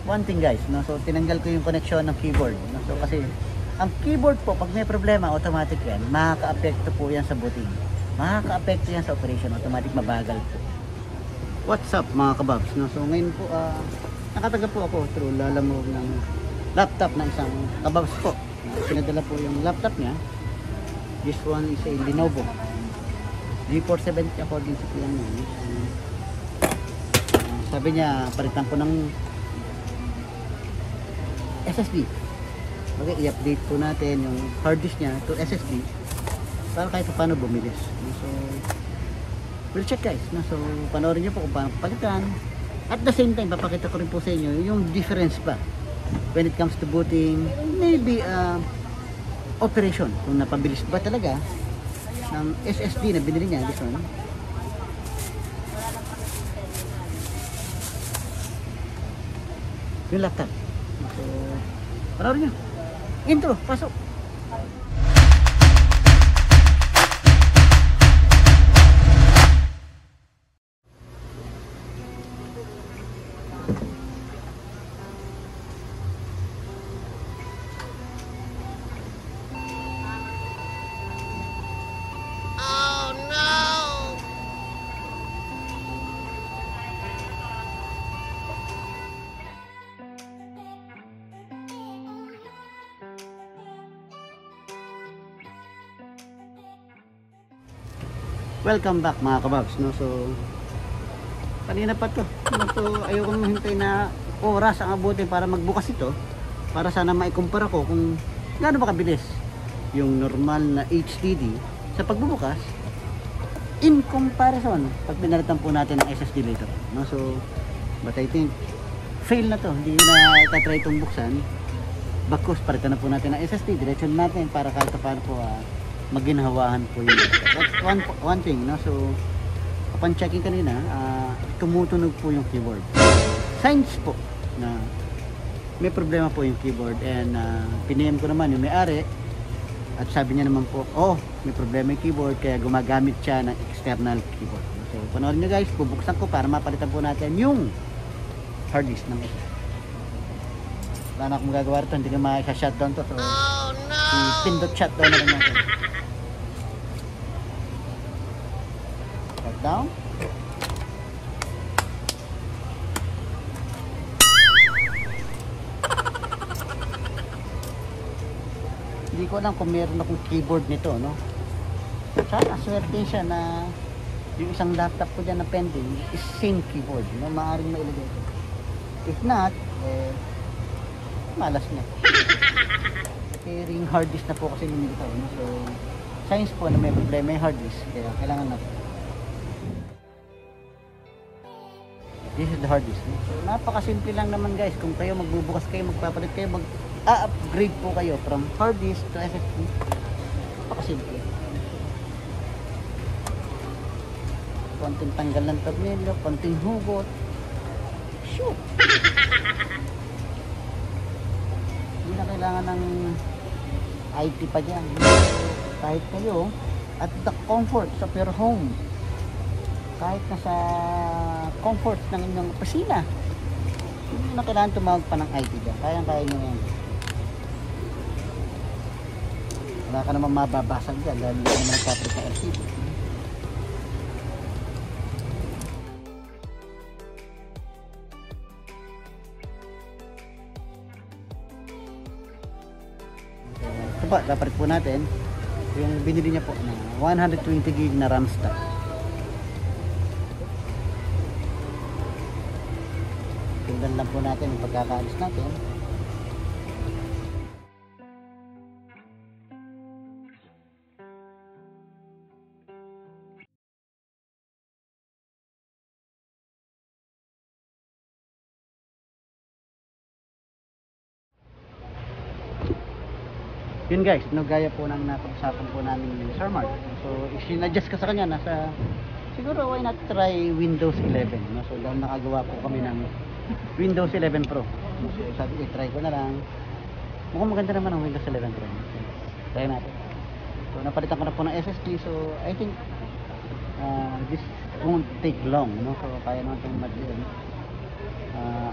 one thing guys, no? So tinanggal ko yung connection ng keyboard, no? So kasi ang keyboard po pag may problema automatic yan, makaka-apekto po yan sa booting, makaka-apekto yan sa operation, automatic mabagal po. What's up mga kababs, no? So ngayon po nakatanggap po ako through Lalamove ng laptop ng isang kababs po. Pinadala po yung laptop niya. This one is a Lenovo G470 according sa plan niya. Sabi niya palitan ko ng SSD. Okay, i-update po natin yung hard disk niya to SSD para kahit paano bumilis. So, we'll check guys. So, panoorin niyo po kung paano palitan. At the same time, papakita ko rin po sa inyo yung difference pa when it comes to booting, maybe operation. Kung napabilis ba talaga ng SSD na binili niya, this one. Yung laptop. So, panoorin niyo. Intro, pasok. Welcome back mga kababs, no? So kanina pa to, ayoko nang hintay na oras ang abutin para magbukas ito, para sana maikumpara ko kung gaano ba kabilis yung normal na HDD sa pagbubukas in comparison pag pinalitan po natin ng SSD later, no? So but I think fail na to, hindi na itatry itong buksan. Bagkus palitan na po natin ng SSD, diretso natin para kahit paano po maginhawahan po yun. That's one thing, no? So upon checking kanina, tumutunog po yung keyboard. Signs po na may problema po yung keyboard, and piniem ko naman yung may-ari at sabi niya naman po, oh, may problema yung keyboard kaya gumagamit siya ng external keyboard. So panoorin nyo guys, bubuksan ko para mapalitan po natin yung hard disk ng SSD. Wala na akong magagawa rito, hindi ka makaka-shutdown to. So, pindot shutdown na rin natin. Down. Hindi ko alam kung meron akong keyboard nito, no? Sana swerte siya na yung isang laptop ko dyan na pending is same keyboard, no? Maaaring mailagay ito. If not, malas na. Carrying hard disk na po kasi lumilitaw, no? So signs po na may problema yung hard disk, kaya kailangan natin. This is the hard disk. So napakasimple lang naman guys. Kung kayo magbubukas kayo, magpapalit kayo, mag-upgrade po kayo from hard disk to SSD. Napakasimple. Konting tanggal ng tornilyo, konting hugot. Shoot! Hindi na kailangan ng IT pa dyan. Kahit kayo at the comfort of your home, kahit nasa comfort ng inyong opisina, hindi na kailangan tumawag pa ng IT dyan. Kaya nyo yan. Wala ka naman mababasag dyan dahil hindi naman nagpapalit ng LCD. Ito pa, dapat po natin yung binili niya po na 120 gig na RAM stock. Tingnan lang po natin yung pagkakaalis natin. Yun guys, no, gaya po ng napag-usapan po namin ni Sir Mark. So, sinadjust ka sa kanya, siguro why not try Windows 11, no? So, dahil nakagawa po kami ng Windows 11 Pro. So, sabi ko, try ko na lang. Mukhang maganda naman ang Windows 11 Pro. So, try natin. So, napalitan ko na po ng SSD. So, I think this won't take long, no? So, kaya naman itong mag-in.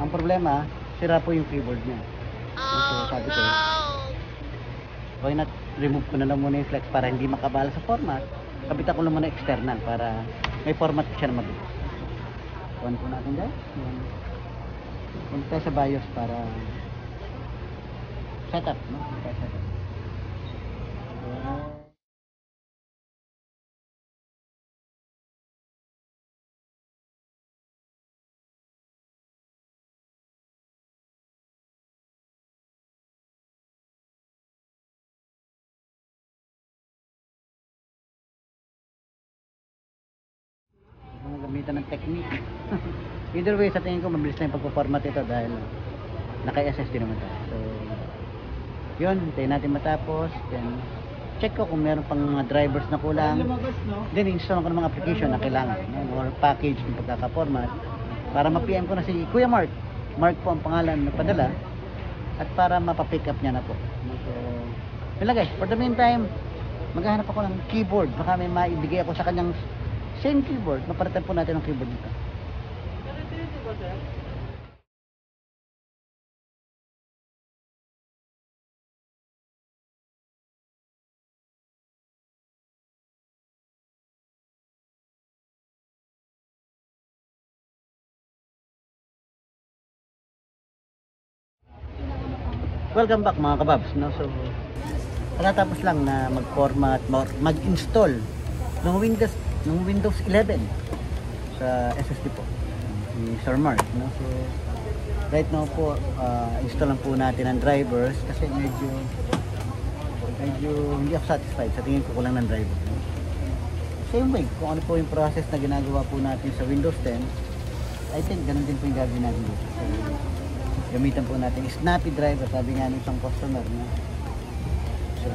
Ang problema, sira po yung keyboard niya. So sabi ko, why not remove ko na lang muna yung flex para hindi makabala sa format. Kabitan ko lang muna external para may format siya na mabilis. On po natin guys. Punta tayo sa BIOS para setup, no? Setup. Gamitan ng technique. Either way, sa tingin ko mabilis na yung pagpo-format ito dahil naka-SSD naman tayo. So yun, hintayin natin matapos, then check ko kung meron pang mga drivers na kulang, then install ko ng mga application na kailangan, no? Or package ng pagkaka-format para ma-PM ko na si Kuya Mark. Mark po ang pangalan na padala at para mapapick up niya na po. So yun lang guys, for the meantime maghahanap ako ng keyboard, baka may maibigay ako sa kanyang same keyboard, mapalitan po natin ang keyboard nito. Welcome back mga kababs, no? So pagkatapos lang na mag-format, mag-install ng Windows 11 sa SSD po ni Sir Mark, no? So right now po install lang po natin ang drivers kasi medyo hindi ako satisfied sa tingin ko kulang ng driver, no? Same way kung ano po yung process na ginagawa po natin sa Windows 10, I think ganun din po yung gagawin natin dito. So gamitan po natin snappy driver, sabi nga ng isang customer, no? So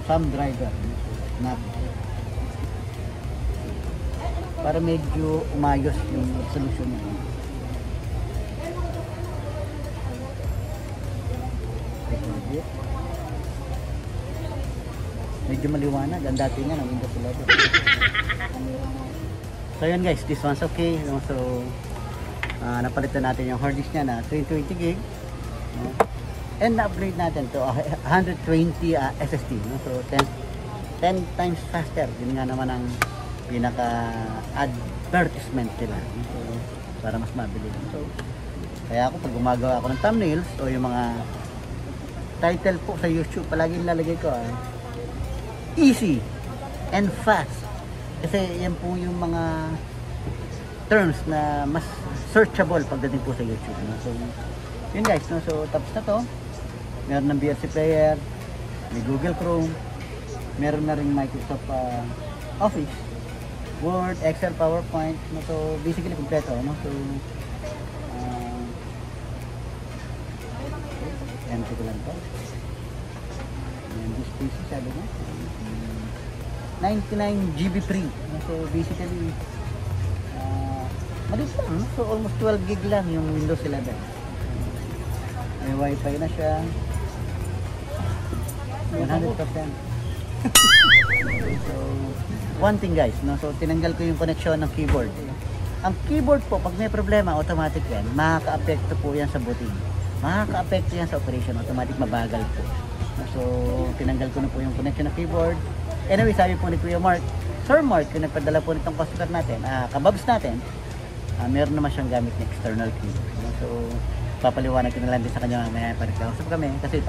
thumb driver, no? Snappy para medyo umayos yung solution niya. Medyo maliwanag ang dati nga ng Windows 11. So yun guys, this one's okay. So napalitan natin yung hard disk niya na 320 gig, no? And na-upgrade natin to 120 SSD, no? So 10 times faster. Yun nga naman ang pinaka-advertisement nila, so, para mas mabilis. So, kaya ako pag gumagawa ako ng thumbnails o yung mga title po sa YouTube, palagi nilalagay ko easy and fast. Kasi yan po yung mga terms na mas searchable pagdating po sa YouTube, no? So, yun guys, no? So, tapos na to. Meron ng VLC player, may Google Chrome, meron na rin Microsoft Office, Word, Excel, PowerPoint, no? So basically kompleto, no? So empty ko lang to. And this PC sabi ko 99 GB free, no? So basically maliit lang, no? So almost 12 gig lang yung Windows 11. May wifi na siya 100%. So one thing guys, no? So tinanggal ko yung connection ng keyboard. Ang keyboard po, pag may problema, automatic yan, makaka-apekto po yan sa booting, makaka-apekto yan sa operation, automatic mabagal po. So tinanggal ko na po yung connection ng keyboard. Anyway, sabi po ni Kuya Mark, Sir Mark, yung nagpadala po nitong customer natin, kababs natin, meron naman siyang gamit ng external keyboard, no? So papaliwanag ko na lang din sa kanya mamaya, pagkausap kami kasi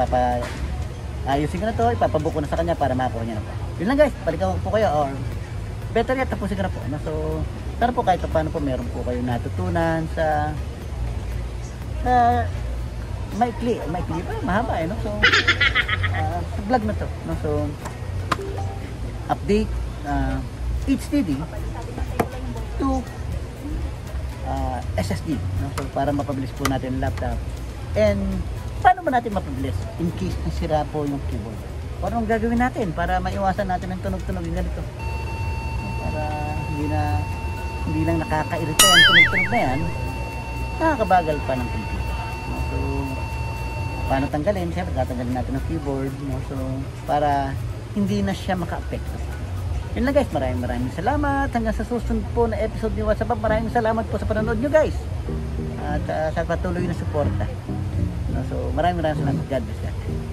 ayusin ko na to, ipapabook ko na sa kanya para makakuha niya na po. Yun lang guys, balikan ko po kayo, or better yet, tapusin ko na po, no? So sana po kahit paano po meron po kayo natutunan sa maikli pa, mahaba no? So sa vlog na to, no? So update HDD to SSD, no? So para mapabilis po natin yung laptop. And paano ba natin mapabilis in case nasira po yung keyboard? Paano gagawin natin para maiwasan natin ang tunog-tunog yung ganito? Para hindi lang nakakairita yung tunog-tunog na yan, nakakabagal pa ng computer, no? So paano tanggalin? Siyempre tatanggalin natin ang keyboard, no? So para hindi na siya maka-apekto. Yun lang guys, maraming salamat. Hanggang sa susunod po na episode ni WhatsApp. Maraming salamat po sa panonood nyo guys. at sa patuloy na suporta. No, so maraming salamat. God bless.